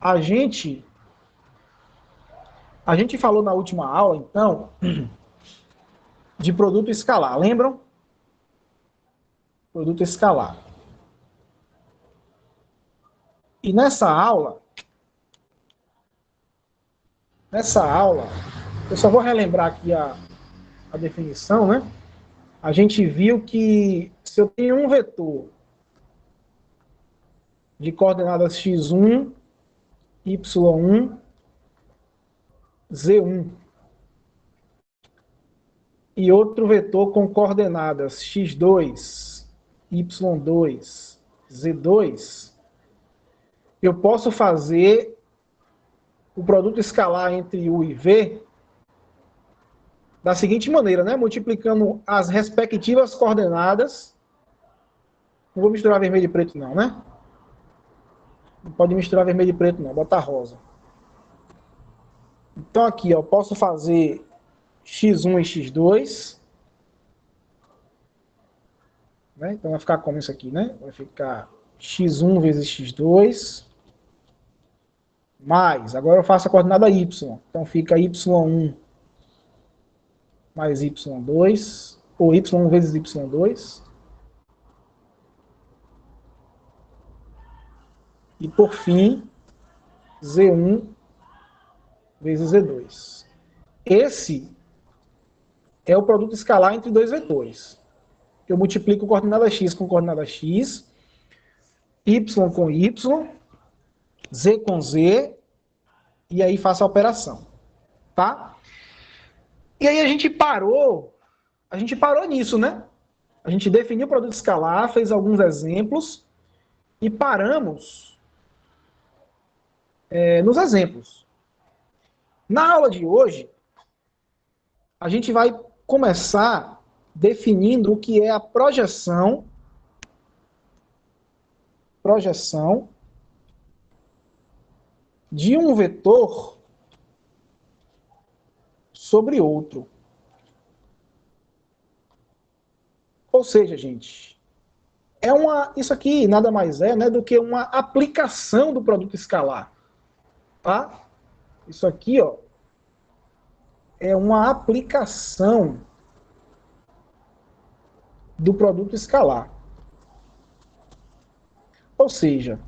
A gente, a gente falou na última aula, então, de produto escalar. Lembram? Produto escalar. E nessa aula, eu só vou relembrar aqui a definição, né? A gente viu que se eu tenho um vetor de coordenadas x1, y1, z1 e outro vetor com coordenadas x2, y2, z2, eu posso fazer o produto escalar entre u e v da seguinte maneira, né? Multiplicando as respectivas coordenadas. Não vou misturar vermelho e preto não, né? Não pode misturar vermelho e preto não, bota rosa. Então aqui, ó, eu posso fazer x1 e x2, né? Então vai ficar como isso aqui, né? Vai ficar x1 vezes x2, mais, agora eu faço a coordenada y, então fica y1 mais y2, ou y1 vezes y2, e por fim, z1 vezes z2. Esse é o produto escalar entre dois vetores. Eu multiplico coordenada x com coordenada x, y com y, z com z, e aí faço a operação, tá? E aí a gente parou nisso, né? A gente definiu o produto escalar, fez alguns exemplos e paramos nos exemplos. Na aula de hoje, a gente vai começar definindo o que é a projeção de um vetor sobre outro. Ou seja, gente, isso aqui nada mais é, né, do que uma aplicação do produto escalar, tá? Isso aqui, ó, é uma aplicação do produto escalar. Ou seja,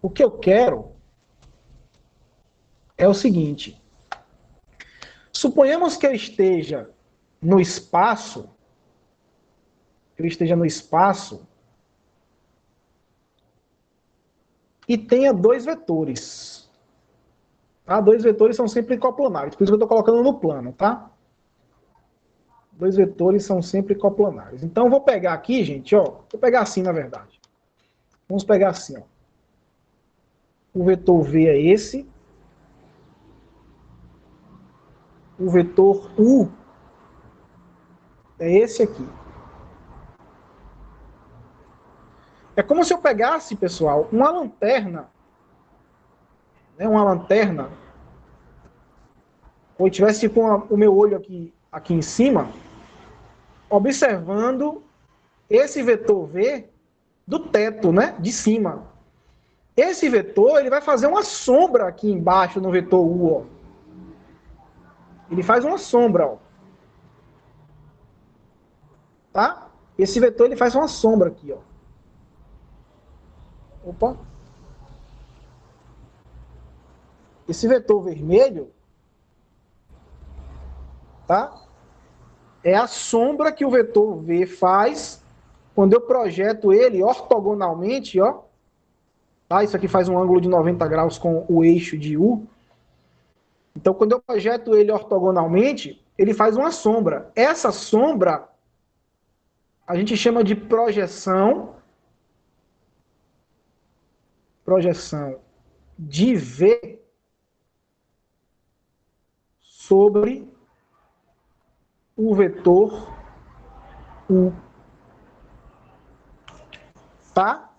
o que eu quero é o seguinte: suponhamos que eu esteja no espaço, e tenha dois vetores. Tá? Dois vetores são sempre coplanares, por isso que eu estou colocando no plano, tá? Dois vetores são sempre coplanares. Então, eu vou pegar aqui, gente, ó. Vou pegar assim, na verdade. Vamos pegar assim, ó. O vetor V é esse. O vetor U é esse aqui. É como se eu pegasse, pessoal, uma lanterna, né? Uma lanterna, ou eu tivesse com o meu olho aqui em cima, observando esse vetor V do teto, né? De cima. Esse vetor, ele vai fazer uma sombra aqui embaixo no vetor U, ó. Ele faz uma sombra, ó. Tá? Esse vetor, ele faz uma sombra aqui, ó. Opa. Esse vetor vermelho, tá? É a sombra que o vetor V faz quando eu projeto ele ortogonalmente, ó. Tá? Isso aqui faz um ângulo de 90 graus com o eixo de U. Então, quando eu projeto ele ortogonalmente, ele faz uma sombra. Essa sombra a gente chama de projeção de V sobre o vetor U. Tá?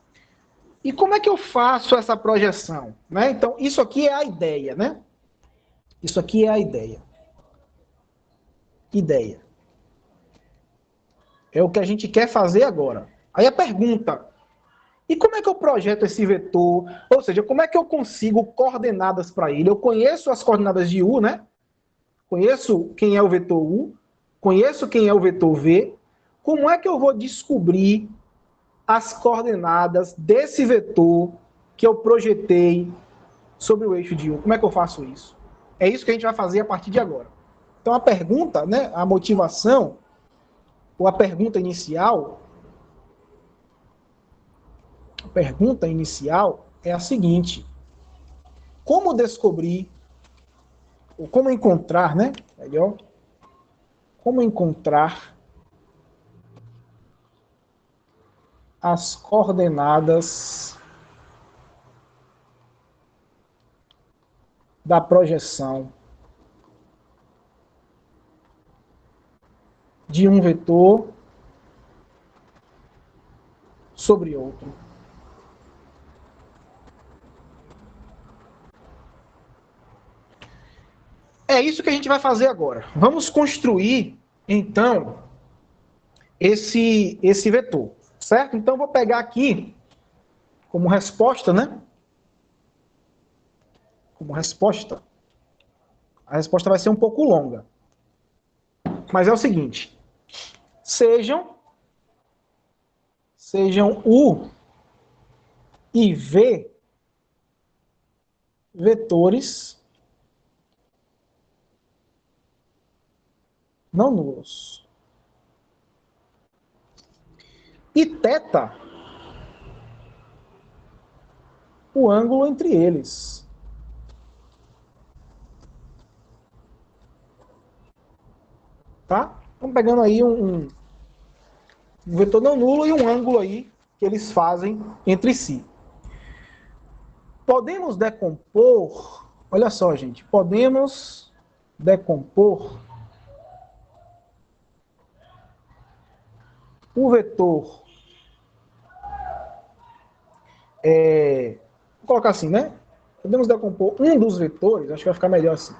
E como é que eu faço essa projeção? Né? Então, isso aqui é a ideia, né? Isso aqui é a ideia. Ideia. É o que a gente quer fazer agora. Aí a pergunta: E como é que eu projeto esse vetor? Ou seja, como é que eu consigo coordenadas para ele? Eu conheço as coordenadas de U, né? Conheço quem é o vetor U, conheço quem é o vetor V. Como é que eu vou descobrir as coordenadas desse vetor que eu projetei sobre o eixo de U? Como é que eu faço isso? É isso que a gente vai fazer a partir de agora. Então a pergunta, né, a motivação, ou a pergunta inicial é a seguinte: como descobrir, ou como encontrar, né? Melhor, como encontrar as coordenadas da projeção de um vetor sobre outro. É isso que a gente vai fazer agora. Vamos construir, então, esse vetor, certo? Então, vou pegar aqui como resposta, né? Como resposta. A resposta vai ser um pouco longa. Mas é o seguinte: sejam U e V vetores não nulos. E θ, o ângulo entre eles. Tá? Estamos pegando aí um vetor não nulo e um ângulo aí que eles fazem entre si. Podemos decompor, olha só, gente, podemos decompor o vetor, vou colocar assim, né? Podemos decompor um dos vetores, acho que vai ficar melhor assim.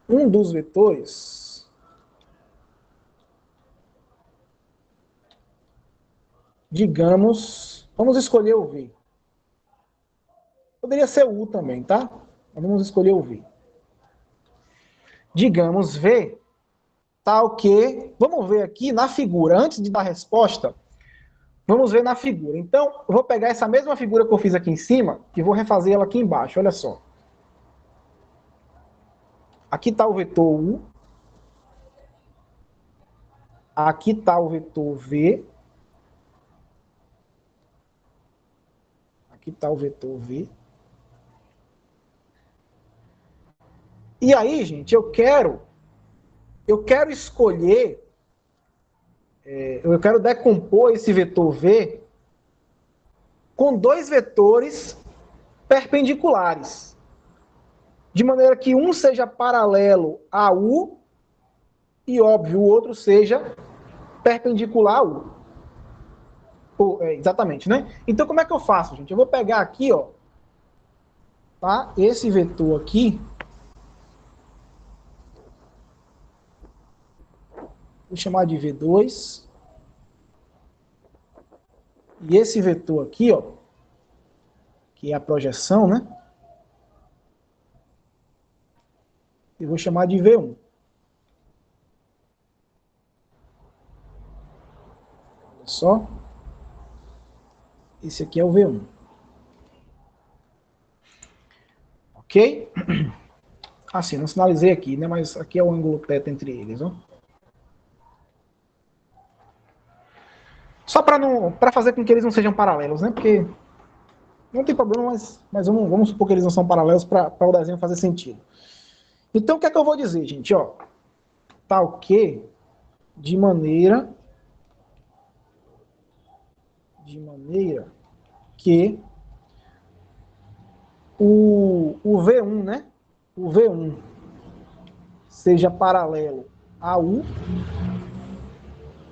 Um dos vetores digamos, vamos escolher o V. Poderia ser o U também, tá? Mas vamos escolher o V. Digamos V, tal que, vamos ver aqui na figura, antes de dar a resposta, vamos ver na figura. Então, eu vou pegar essa mesma figura que eu fiz aqui em cima e vou refazer ela aqui embaixo, olha só. Aqui está o vetor U, aqui está o vetor V, aqui está o vetor V. E aí, gente, eu quero escolher, eu quero decompor esse vetor V com dois vetores perpendiculares, de maneira que um seja paralelo a U e, óbvio, o outro seja perpendicular a U. Exatamente, né? Então, como é que eu faço, gente? Eu vou pegar aqui, ó, tá? Esse vetor aqui, vou chamar de V2, e esse vetor aqui, ó, que é a projeção, né? Eu vou chamar de V1. Olha só. Esse aqui é o V1. Ok? Assim, não sinalizei aqui, né? Mas aqui é o ângulo θ entre eles, ó. Só para fazer com que eles não sejam paralelos, né? Porque não tem problema, mas vamos supor que eles não são paralelos para o desenho fazer sentido. Então, o que é que eu vou dizer, gente? Ó, tal que de maneira que o V1, né? O V1 seja paralelo a U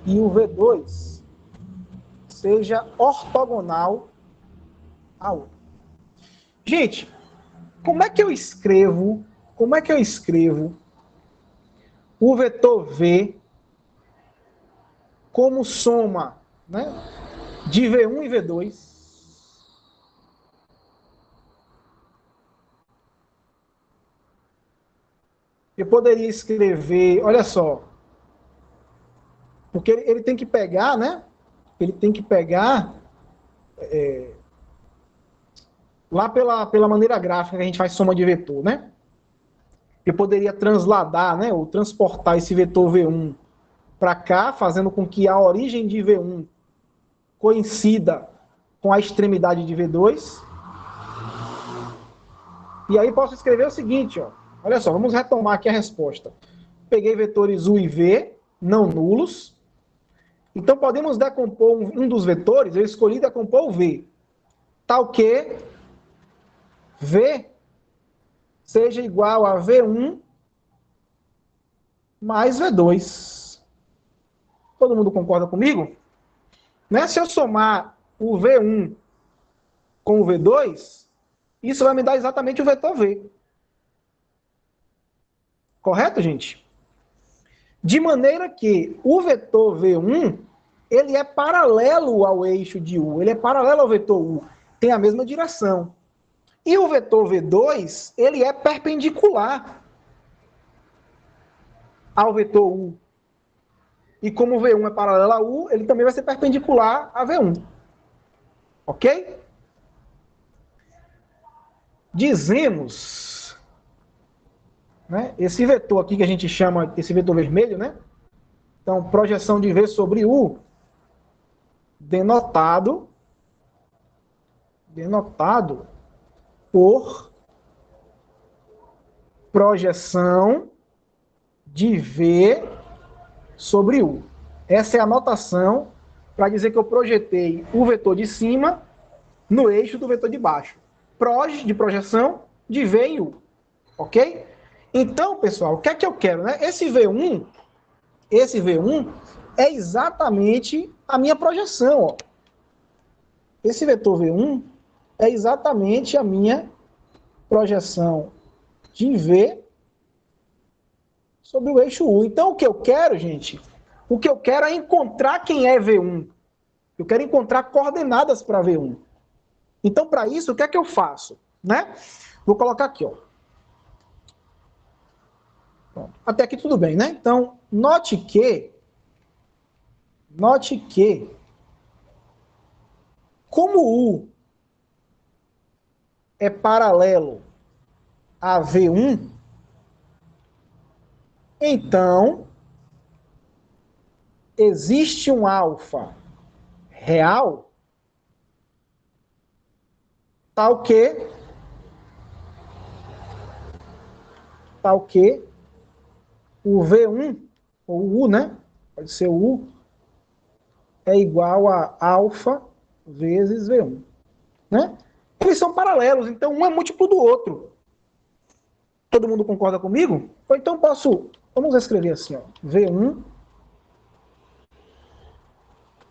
e o V2 seja ortogonal a U. Gente, como é que eu escrevo o vetor V como soma, né? de V1 e V2. Eu poderia escrever, olha só, porque ele tem que pegar, né? Ele tem que pegar lá pela maneira gráfica que a gente faz soma de vetor, né? Eu poderia transladar, né, ou transportar esse vetor V1 para cá, fazendo com que a origem de V1 coincida com a extremidade de V2. E aí posso escrever o seguinte, ó. Olha só, vamos retomar aqui a resposta. Peguei vetores U e V, não nulos. Então podemos decompor um dos vetores, eu escolhi decompor o V. Tal que V seja igual a V1 mais V2. Todo mundo concorda comigo? Né? Se eu somar o V1 com o V2, isso vai me dar exatamente o vetor V. Correto, gente? De maneira que o vetor V1, ele é paralelo ao eixo de U, ele é paralelo ao vetor U, tem a mesma direção. E o vetor V2, ele é perpendicular ao vetor U. E como o V1 é paralelo a U, ele também vai ser perpendicular a V1. Ok? Dizemos, né, esse vetor aqui que a gente chama, esse vetor vermelho, né? Então, projeção de V sobre U, denotado por projeção de V sobre U. Essa é a notação para dizer que eu projetei o vetor de cima no eixo do vetor de baixo. Proj, de projeção, de V em U. Ok? Então, pessoal, o que é que eu quero, né? Esse V1 é exatamente a minha projeção, ó. Esse vetor V1 é exatamente a minha projeção de V sobre o eixo U. Então, o que eu quero, gente, o que eu quero é encontrar quem é V1. Eu quero encontrar coordenadas para V1. Então, para isso, o que é que eu faço? Né? Vou colocar aqui, ó. Pronto. Até aqui tudo bem, né? Então, note que, como U é paralelo a V1, então, existe um alfa real tal que o V1, ou o U, né? Pode ser o U, é igual a alfa vezes V1. Né? Eles são paralelos, então um é múltiplo do outro. Todo mundo concorda comigo? Ou então vamos escrever assim, ó, V1,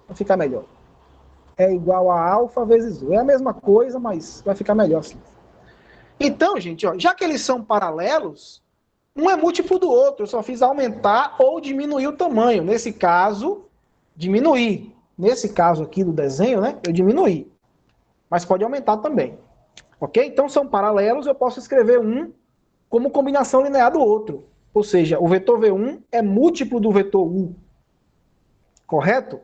vai ficar melhor. É igual a alfa vezes U. É a mesma coisa, mas vai ficar melhor assim. Então, gente, ó, já que eles são paralelos, um é múltiplo do outro. Eu só fiz aumentar ou diminuir o tamanho. Nesse caso, diminuir. Nesse caso aqui do desenho, né, eu diminuí. Mas pode aumentar também. Ok? Então, são paralelos, eu posso escrever um como combinação linear do outro. Ou seja, o vetor V1 é múltiplo do vetor U. Correto?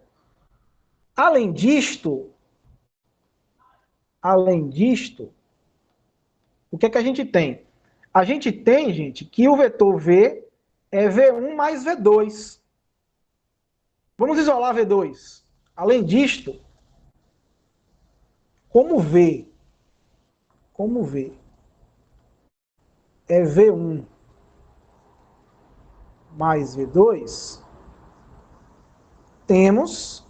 Além disto, o que é que a gente tem? A gente tem, gente, que o vetor V é V1 mais V2. Vamos isolar V2. Além disto, como V é V1 mais V2, temos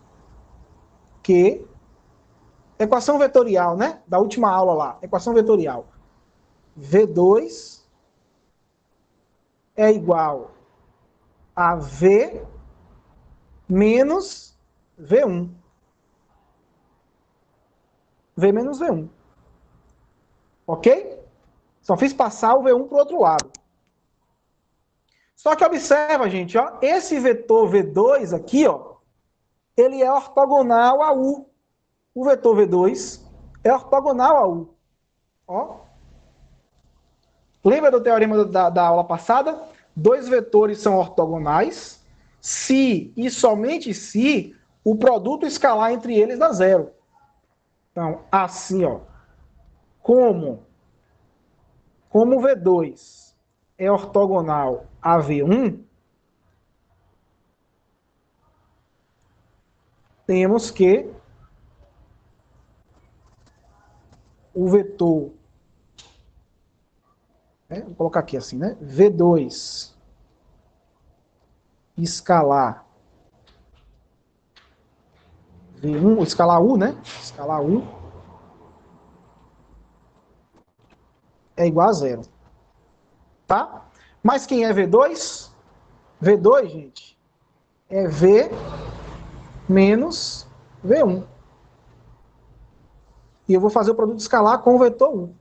que equação vetorial, né? Da última aula lá, equação vetorial. V2 é igual a V menos V1. V menos V1. Ok? Só fiz passar o V1 para o outro lado. Só que observa, gente, ó, esse vetor V2 aqui, ó, ele é ortogonal a U. o vetor V2 é ortogonal a U. Ó. Lembra do teorema da aula passada? Dois vetores são ortogonais se e somente se o produto escalar entre eles dá zero. Então, assim, ó, como V2 é ortogonal a V1, temos que o vetor, vou colocar aqui assim, né? V2 escalar V1, escalar U, né? Escalar U é igual a zero. Tá? Mas quem é V2? V2, gente, é V menos V1. E eu vou fazer o produto escalar com o vetor 1.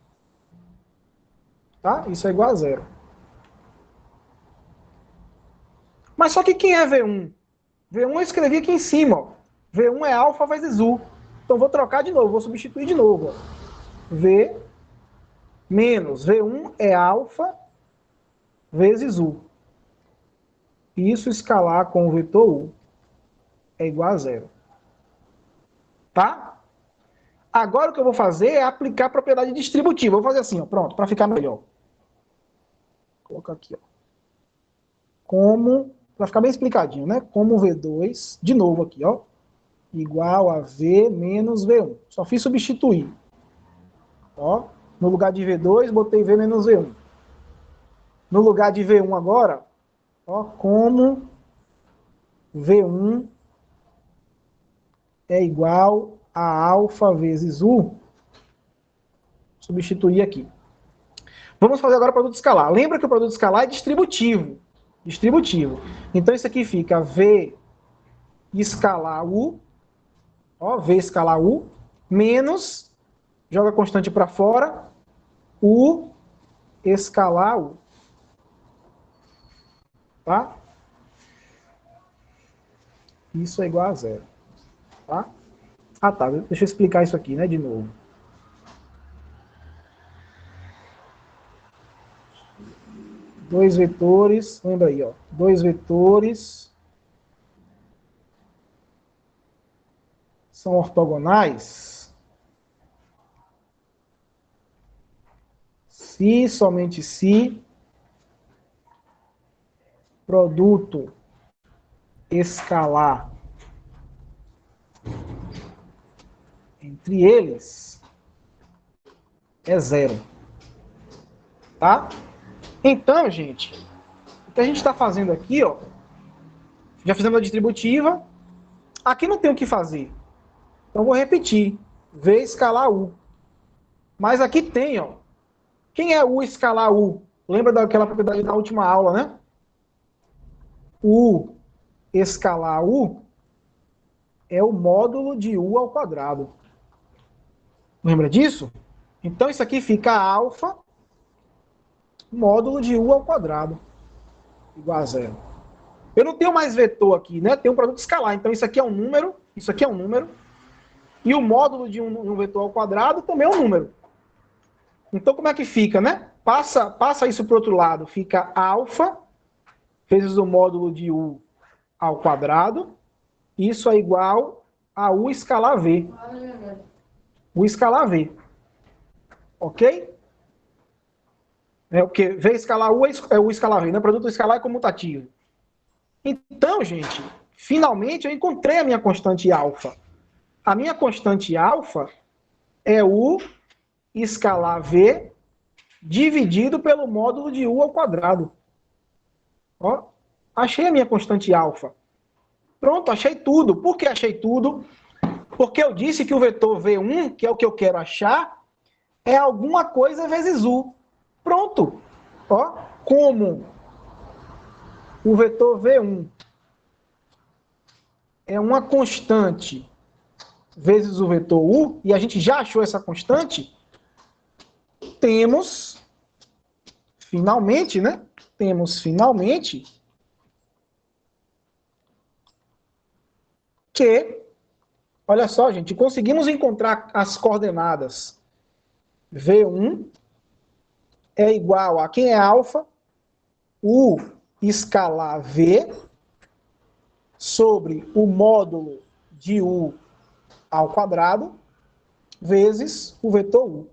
Tá? Isso é igual a zero. Mas só que quem é V1? V1 eu escrevi aqui em cima. Ó. V1 é alfa vezes U. Então vou trocar de novo, vou substituir de novo. Ó. V menos V1 é alfa vezes U. E isso escalar com o vetor U é igual a zero. Tá? Agora o que eu vou fazer é aplicar a propriedade distributiva. Vou fazer assim, ó, pronto, para ficar melhor. Vou colocar aqui, ó. Como, para ficar bem explicadinho, né? Como V2, de novo aqui, ó, igual a V menos V1. Só fiz substituir. Ó, no lugar de V2, botei V menos V1. No lugar de V1 agora, ó, como V1 é igual a alfa vezes U, substituir aqui. Vamos fazer agora o produto escalar. Lembra que o produto escalar é distributivo. Distributivo. Então isso aqui fica V escalar U, ó, V escalar U, menos, joga a constante para fora, U escalar U. Tá? Isso é igual a zero. Tá? Ah, tá. Deixa eu explicar isso aqui, né, de novo. Dois vetores, lembra aí, ó. Dois vetores são ortogonais se, somente se, produto escalar entre eles é zero. Tá? Então, gente, o que a gente está fazendo aqui, ó, já fizemos a distributiva, aqui não tem o que fazer. Então, vou repetir. V escalar U. Mas aqui tem, ó. Quem é U escalar U? Lembra daquela propriedade da última aula, né? U escalar U é o módulo de U ao quadrado. Lembra disso? Então, isso aqui fica alfa módulo de U ao quadrado igual a zero. Eu não tenho mais vetor aqui, né? Tem um produto escalar. Então, isso aqui é um número, isso aqui é um número, e o módulo de um vetor ao quadrado também é um número. Então, como é que fica, né? Passa isso para o outro lado. Fica alfa vezes o módulo de U ao quadrado. Isso é igual a U escalar V. U escalar V. Ok? É o que? V escalar U é U escalar V, né? Produto escalar é comutativo. Então, gente, finalmente eu encontrei a minha constante alfa. A minha constante alfa é U escalar V dividido pelo módulo de U ao quadrado. Ó, achei a minha constante alfa. Pronto, achei tudo. Por que achei tudo? Porque eu disse que o vetor V1, que é o que eu quero achar, é alguma coisa vezes U. Pronto. Ó, como o vetor V1 é uma constante vezes o vetor U, e a gente já achou essa constante, temos, finalmente, né? Temos, finalmente, que Olha só, gente, conseguimos encontrar as coordenadas. V1 é igual a quem é alfa? U escalar V sobre o módulo de U ao quadrado vezes o vetor U.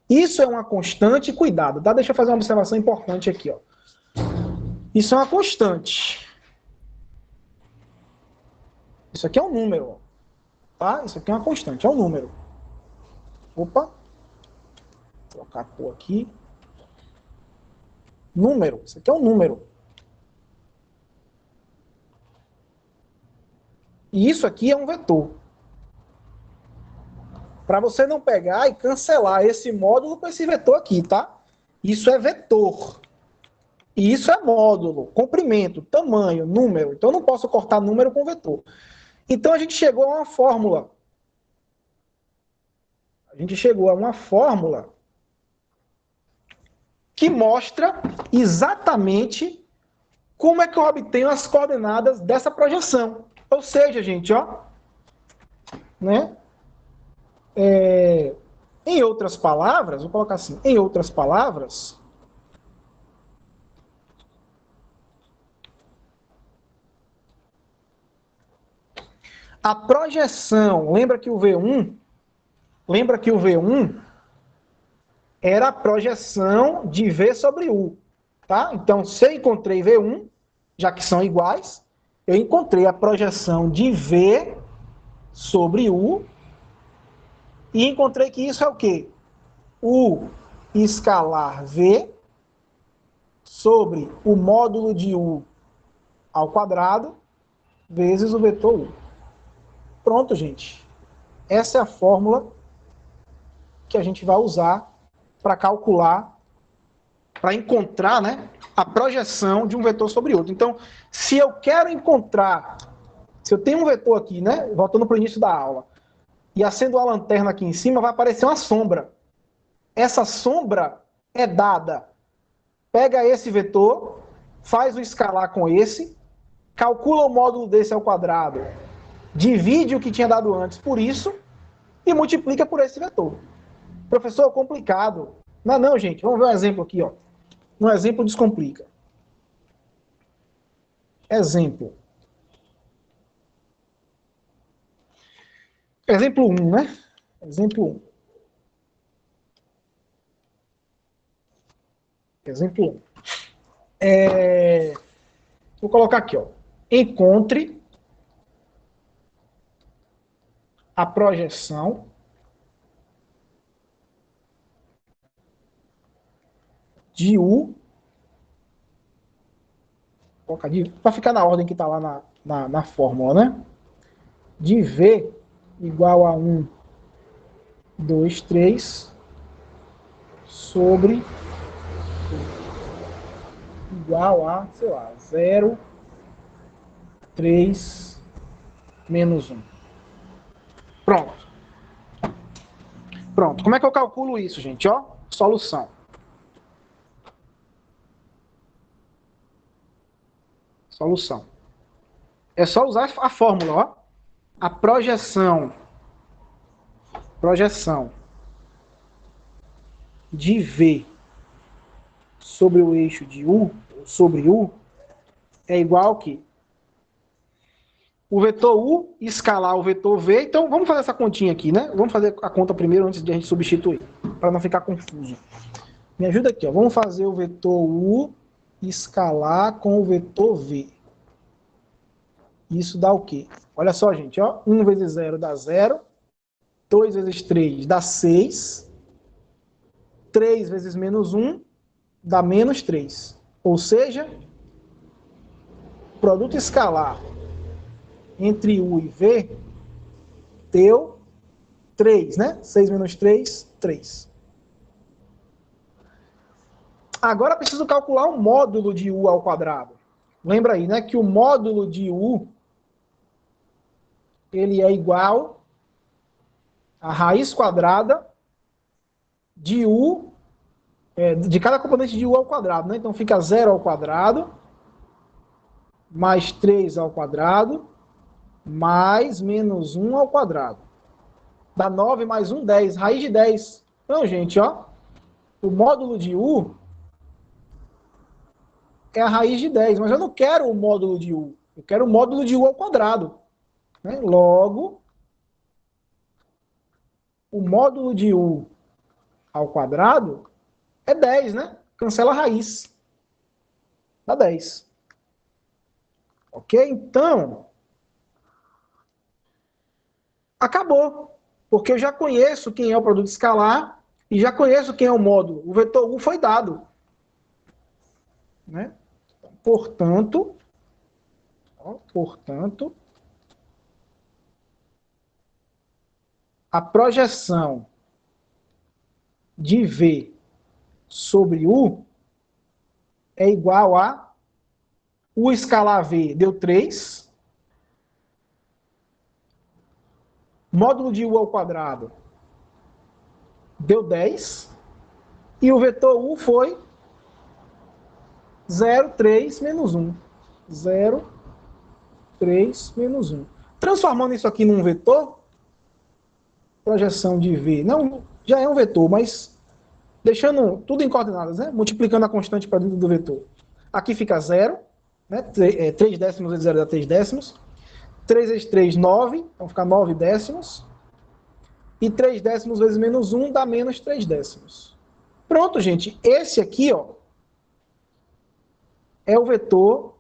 Isso é uma constante, cuidado, tá? Deixa eu fazer uma observação importante aqui, ó. Isso é uma constante. Isso aqui é um número, tá? Isso aqui é uma constante, é um número. Opa. Vou colocar a cor aqui. Número. Isso aqui é um número. E isso aqui é um vetor. Para você não pegar e cancelar esse módulo com esse vetor aqui, tá? Isso é vetor. E isso é módulo, comprimento, tamanho, número. Então eu não posso cortar número com vetor. Então a gente chegou a uma fórmula. A gente chegou a uma fórmula que mostra exatamente como é que eu obtenho as coordenadas dessa projeção. Ou seja, gente, ó, né? Em outras palavras, vou colocar assim, em outras palavras, a projeção, lembra que o V1 era a projeção de V sobre U, tá? Então, se eu encontrei V1, já que são iguais, eu encontrei a projeção de V sobre U e encontrei que isso é o quê? U escalar V sobre o módulo de U ao quadrado vezes o vetor U. Pronto, gente. Essa é a fórmula que a gente vai usar para calcular, para encontrar, né, a projeção de um vetor sobre outro. Então, se eu quero encontrar, se eu tenho um vetor aqui, né, voltando para o início da aula, e acendo a lanterna aqui em cima, vai aparecer uma sombra. Essa sombra é dada. Pega esse vetor, faz o escalar com esse, calcula o módulo desse ao quadrado, divide o que tinha dado antes por isso e multiplica por esse vetor. Professor, complicado. Não, gente. Vamos ver um exemplo aqui, ó. Um exemplo descomplica. Exemplo. Exemplo 1, né? Exemplo 1. Exemplo 1. Vou colocar aqui, ó. Encontre a projeção de U. Vou colocar para ficar na ordem que está lá na fórmula, né? De V igual a 1, 2, 3 sobre igual a, sei lá, 0, 3, menos 1. Pronto. Pronto. Como é que eu calculo isso, gente? Ó, solução. Solução. É só usar a fórmula, ó. A projeção de V sobre o eixo de U, sobre U, é igual que o vetor U escalar o vetor V. Então, vamos fazer essa continha aqui, né? Vamos fazer a conta primeiro antes de a gente substituir, para não ficar confuso. Me ajuda aqui, ó. Vamos fazer o vetor U escalar com o vetor V. Isso dá o quê? Olha só, gente, ó. 1 vezes 0 dá 0. 2 vezes 3 dá 6. 3 vezes menos 1 dá menos 3. Ou seja, produto escalar entre U e V deu 3, né? 6 menos 3, 3. Agora preciso calcular o módulo de U ao quadrado. Lembra aí, né? Que o módulo de U ele é igual a raiz quadrada de U, de cada componente de U ao quadrado, né? Então fica 0 ao quadrado, mais 3 ao quadrado, mais menos 1 ao quadrado. Dá 9 mais 1, 10. Raiz de 10. Então, gente, ó, o módulo de U é a raiz de 10, mas eu não quero o módulo de U. Eu quero o módulo de U ao quadrado. Né? Logo, o módulo de U ao quadrado é 10, né? Cancela a raiz. Dá 10. Ok? Então, acabou. Porque eu já conheço quem é o produto escalar e já conheço quem é o módulo. O vetor U foi dado. Né? Portanto, a projeção de V sobre U é igual a U escalar V deu 3, módulo de U ao quadrado deu 10, e o vetor U foi 0, 3, menos 1. 0, 3, menos 1. Transformando isso aqui num vetor, projeção de V, não, já é um vetor, mas deixando tudo em coordenadas, né? Multiplicando a constante para dentro do vetor. Aqui fica 0, né? 3 décimos vezes 0 dá 3 décimos. 3 vezes 3, 9, então fica 9 décimos. E 3 décimos vezes menos 1 dá menos 3 décimos. Pronto, gente. Esse aqui, ó, é o vetor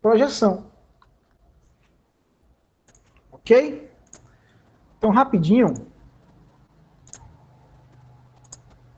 projeção. Ok? Então, rapidinho,